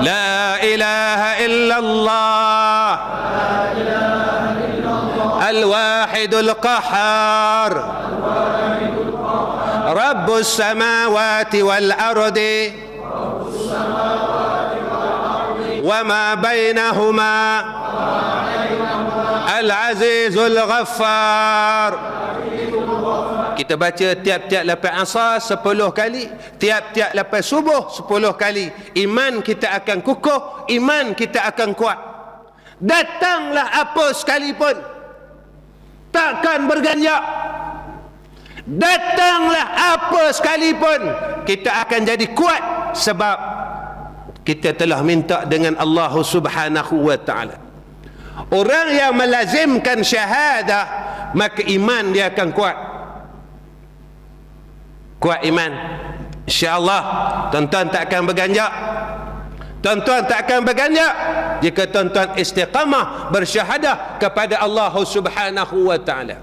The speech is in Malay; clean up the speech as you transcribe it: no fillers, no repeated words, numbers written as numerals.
لا إله إلا الله الواحد القهار رب السماوات والأرض وما بينهما العزيز الغفار. Kita baca tiap-tiap lepas asar 10 kali, tiap-tiap lepas subuh 10 kali. Iman kita akan kukuh, iman kita akan kuat. Datanglah apa sekalipun, takkan berganjak. Datanglah apa sekalipun, kita akan jadi kuat sebab kita telah minta dengan Allah Subhanahu wa ta'ala. Orang yang melazimkan syahadah, maka iman dia akan kuat. Kuat iman, insya-Allah tuan-tuan tak akan berganjak. Tuan-tuan tak akan berganjak jika tuan-tuan istiqamah bersyahadah kepada Allah Subhanahu wa ta'ala.